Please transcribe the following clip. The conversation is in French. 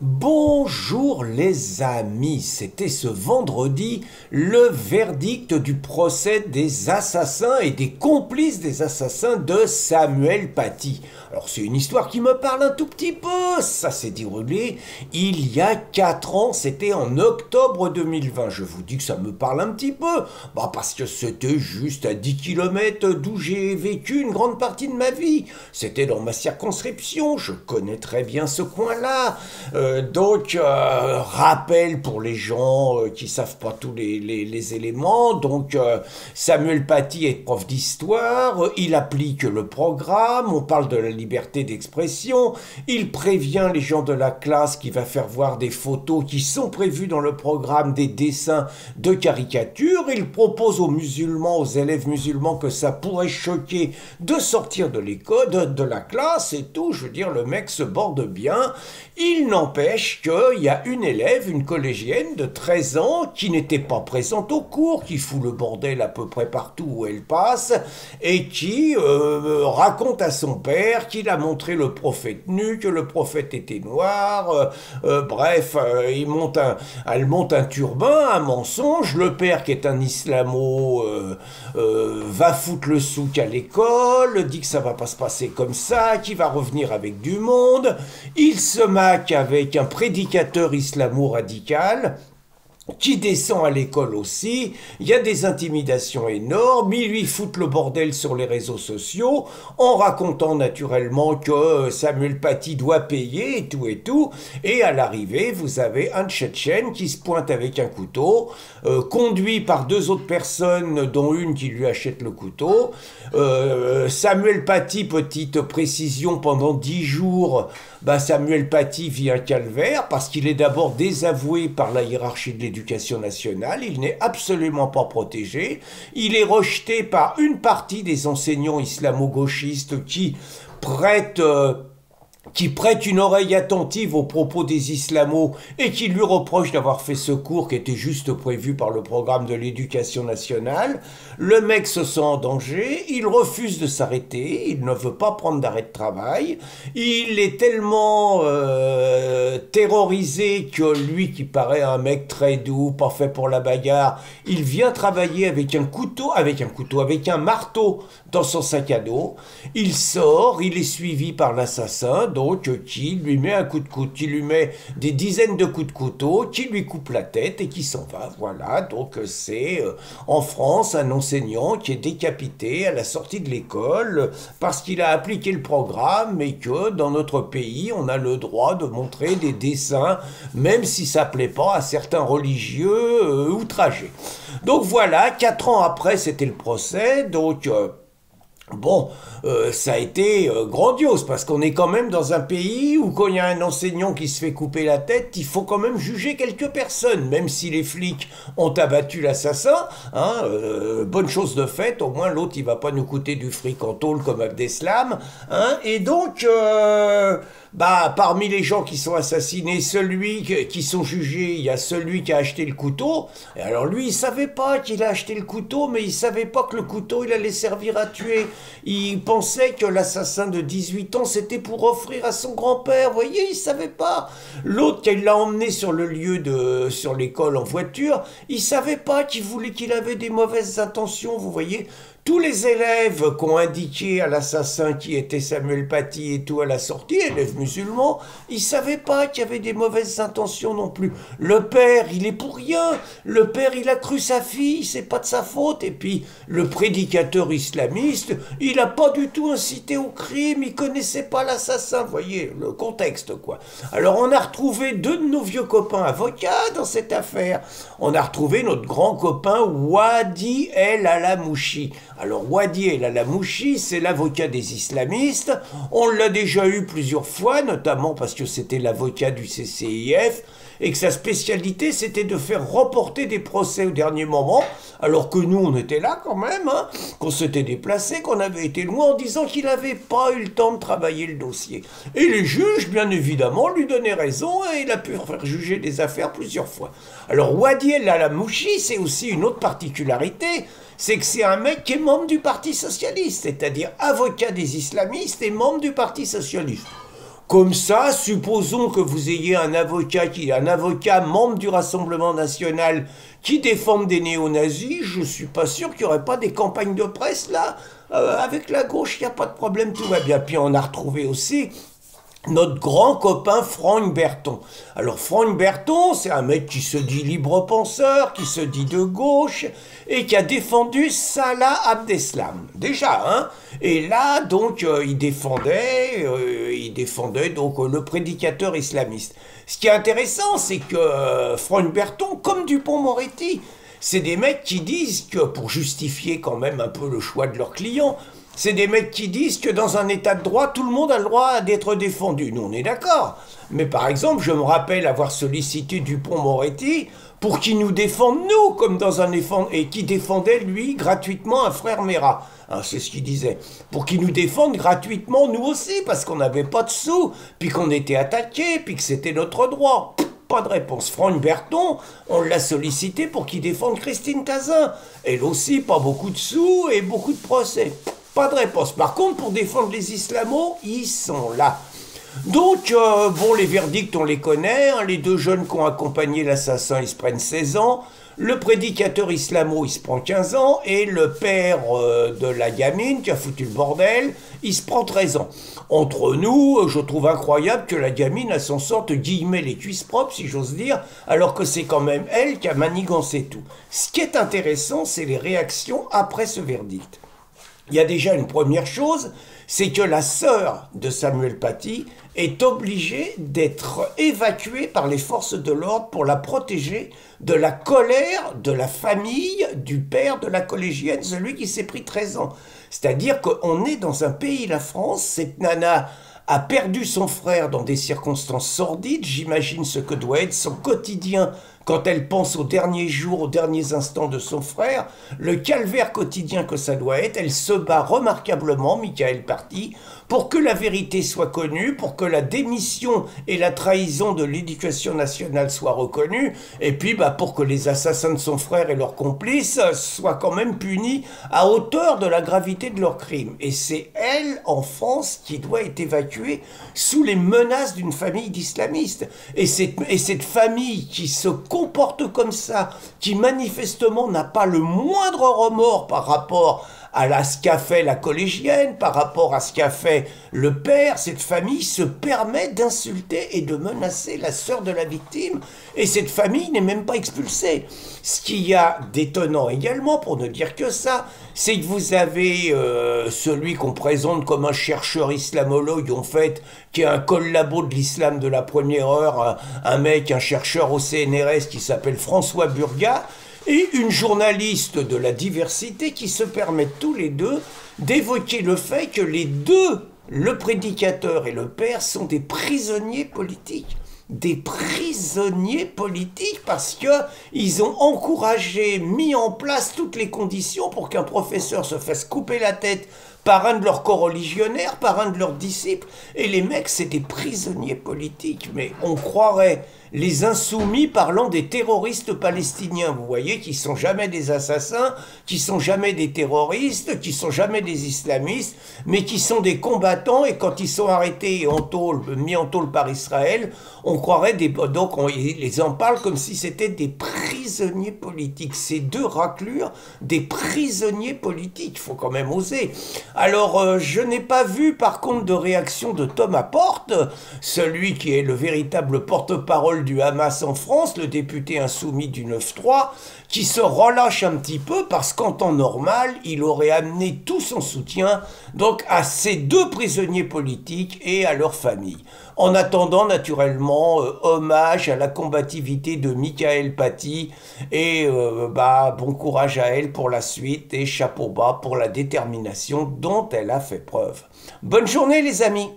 Bonjour les amis, c'était ce vendredi le verdict du procès des assassins et des complices des assassins de Samuel Paty. Alors c'est une histoire qui me parle un tout petit peu, ça s'est déroulé il y a 4 ans, c'était en octobre 2020. Je vous dis que ça me parle un petit peu, parce que c'était juste à 10 km d'où j'ai vécu une grande partie de ma vie. C'était dans ma circonscription, je connais très bien ce coin-là. Rappel pour les gens qui savent pas tous les éléments. Samuel Paty est prof d'histoire, il applique le programme, on parle de la liberté d'expression, il prévient les gens de la classe qu'il va faire voir des photos qui sont prévues dans le programme, des dessins de caricatures, il propose aux musulmans, aux élèves musulmans que ça pourrait choquer de sortir de l'école, de la classe et tout. Je veux dire, le mec se borde bien. Il n'empêche qu'il y a une élève, une collégienne de 13 ans qui n'était pas présente au cours, qui fout le bordel à peu près partout où elle passe et qui raconte à son père qu'il a montré le prophète nu, que le prophète était noir. Elle monte un turbin, un mensonge. Le père, qui est un islamo, va foutre le souk à l'école, dit que ça va pas se passer comme ça, qu'il va revenir avec du monde. Il se maque avec un prédicateur islamo-radical qui descend à l'école aussi. Il y a des intimidations énormes, ils lui foutent le bordel sur les réseaux sociaux, en racontant naturellement que Samuel Paty doit payer et tout, et à l'arrivée, vous avez un Tchétchène qui se pointe avec un couteau, conduit par 2 autres personnes, dont une qui lui achète le couteau. Samuel Paty, petite précision, pendant 10 jours, Samuel Paty vit un calvaire, parce qu'il est d'abord désavoué par la hiérarchie de l'éducation nationale, il n'est absolument pas protégé, il est rejeté par une partie des enseignants islamo-gauchistes qui prêtent une oreille attentive aux propos des islamos et qui lui reproche d'avoir fait ce cours qui était juste prévu par le programme de l'éducation nationale. Le mec se sent en danger, il refuse de s'arrêter, il ne veut pas prendre d'arrêt de travail, il est tellement terrorisé que lui qui paraît un mec très doux, pas fait pour la bagarre, il vient travailler avec un marteau dans son sac à dos, il sort, il est suivi par l'assassin, qui lui met un coup de couteau, qui lui met des dizaines de coups de couteau, qui lui coupe la tête et qui s'en va. Voilà, c'est en France un enseignant qui est décapité à la sortie de l'école parce qu'il a appliqué le programme et que dans notre pays, on a le droit de montrer des dessins, même si ça plaît pas à certains religieux outragés. Donc voilà, 4 ans après, c'était le procès, ça a été grandiose, parce qu'on est quand même dans un pays où quand il y a un enseignant qui se fait couper la tête, il faut quand même juger quelques personnes, même si les flics ont abattu l'assassin, bonne chose de faite, au moins l'autre il va pas nous coûter du fric en tôle comme Abdeslam, parmi les gens qui sont assassinés, qui sont jugés, il y a celui qui a acheté le couteau, et alors lui il savait pas qu'il a acheté le couteau, mais il savait pas que le couteau il allait servir à tuer. Il pensait que l'assassin de 18 ans, c'était pour offrir à son grand-père. Vous voyez, il savait pas. L'autre, qui l'a emmené sur sur l'école en voiture, il savait pas qu'il avait des mauvaises intentions, vous voyez. Tous les élèves qui ont indiqué à l'assassin qui était Samuel Paty et tout à la sortie, élèves musulmans, ils savaient pas qu'il y avait des mauvaises intentions non plus. Le père, il est pour rien. Le père, il a cru sa fille, c'est pas de sa faute. Et puis, le prédicateur islamiste, il a pas du tout incité au crime, il connaissait pas l'assassin. Vous voyez, le contexte, quoi. Alors, on a retrouvé 2 de nos vieux copains avocats dans cette affaire. On a retrouvé notre grand copain Wadi El Alamouchi. Alors, Wadi El Alamouchi, c'est l'avocat des islamistes. On l'a déjà eu plusieurs fois, notamment parce que c'était l'avocat du CCIF, et que sa spécialité, c'était de faire reporter des procès au dernier moment, alors que nous, on était là quand même, qu'on s'était déplacé, qu'on avait été loin, en disant qu'il n'avait pas eu le temps de travailler le dossier. Et les juges, bien évidemment, lui donnaient raison, et il a pu faire juger des affaires plusieurs fois. Alors, Wadi El Alamouchi, c'est aussi une autre particularité, c'est que c'est un mec qui est membre du Parti Socialiste, c'est-à-dire avocat des islamistes et membre du Parti Socialiste. Comme ça, supposons que vous ayez un avocat membre du Rassemblement national qui défende des néo-nazis, je suis pas sûr qu'il n'y aurait pas des campagnes de presse là. Avec la gauche, il n'y a pas de problème, tout va bien. Puis on a retrouvé aussi notre grand copain Franck Berton. Alors Franck Berton, c'est un mec qui se dit libre penseur, qui se dit de gauche, et qui a défendu Salah Abdeslam. Déjà, hein. Et là, donc, il défendait donc le prédicateur islamiste. Ce qui est intéressant, c'est que Franck Berton, comme Dupond-Moretti, c'est des mecs qui disent que, pour justifier quand même un peu le choix de leurs clients, c'est des mecs qui disent que dans un état de droit, tout le monde a le droit d'être défendu. Nous, on est d'accord. Mais par exemple, je me rappelle avoir sollicité Dupond-Moretti pour qu'il nous défende, nous, comme dans un et qui défendait, lui, gratuitement un frère Mera. Hein, c'est ce qu'il disait. Pour qu'il nous défende gratuitement, nous aussi, parce qu'on n'avait pas de sous, puis qu'on était attaqués, puis que c'était notre droit. Pas de réponse. Franck Berton, on l'a sollicité pour qu'il défende Christine Cazin. Elle aussi, pas beaucoup de sous et beaucoup de procès. Pas de réponse. Par contre, pour défendre les islamos, ils sont là. Donc, bon, les verdicts, on les connaît. Hein, les deux jeunes qui ont accompagné l'assassin, ils se prennent 16 ans. Le prédicateur islamo, il se prend 15 ans. Et le père de la gamine, qui a foutu le bordel, il se prend 13 ans. Entre nous, je trouve incroyable que la gamine, elle s'en sorte, guillemets, les cuisses propres, si j'ose dire, alors que c'est quand même elle qui a manigancé tout. Ce qui est intéressant, c'est les réactions après ce verdict. Il y a déjà une première chose, c'est que la sœur de Samuel Paty est obligée d'être évacuée par les forces de l'ordre pour la protéger de la colère de la famille du père de la collégienne, celui qui s'est pris 13 ans. C'est-à-dire qu'on est dans un pays, la France, cette nana a perdu son frère dans des circonstances sordides, j'imagine ce que doit être son quotidien quand elle pense aux derniers jours, aux derniers instants de son frère, le calvaire quotidien que ça doit être. Elle se bat remarquablement, Michael Paty, pour que la vérité soit connue, pour que la démission et la trahison de l'éducation nationale soient reconnues, et puis pour que les assassins de son frère et leurs complices soient quand même punis à hauteur de la gravité de leurs crimes. Et c'est elle, en France, qui doit être évacuée sous les menaces d'une famille d'islamistes. Et cette famille qui se comporte comme ça, qui manifestement n'a pas le moindre remords par rapport à ce qu'a fait la collégienne, par rapport à ce qu'a fait le père, cette famille se permet d'insulter et de menacer la sœur de la victime, et cette famille n'est même pas expulsée. Ce qu'il y a d'étonnant également, pour ne dire que ça, c'est que vous avez celui qu'on présente comme un chercheur islamologue, en fait, qui est un collabo de l'islam de la première heure, un chercheur au CNRS qui s'appelle François Burgat, et une journaliste de la diversité qui se permettent tous les deux d'évoquer le fait que les deux, le prédicateur et le père, sont des prisonniers politiques. Des prisonniers politiques parce qu'ils ont encouragé, mis en place toutes les conditions pour qu'un professeur se fasse couper la tête par un de leurs coreligionnaires, par un de leurs disciples. Et les mecs, c'est des prisonniers politiques. Mais on croirait les insoumis parlant des terroristes palestiniens, vous voyez, qui sont jamais des assassins, qui sont jamais des terroristes, qui sont jamais des islamistes, mais qui sont des combattants, et quand ils sont arrêtés et mis en tôle par Israël, on croirait donc ils les en parlent comme si c'était des prisonniers politiques. Ces deux raclures, des prisonniers politiques, il faut quand même oser. Alors, je n'ai pas vu par contre de réaction de Thomas Porte, celui qui est le véritable porte-parole du Hamas en France, le député insoumis du 9-3, qui se relâche un petit peu parce qu'en temps normal, il aurait amené tout son soutien donc à ces deux prisonniers politiques et à leurs familles. En attendant, naturellement, hommage à la combativité de Michael Paty et bon courage à elle pour la suite et chapeau bas pour la détermination dont elle a fait preuve. Bonne journée les amis!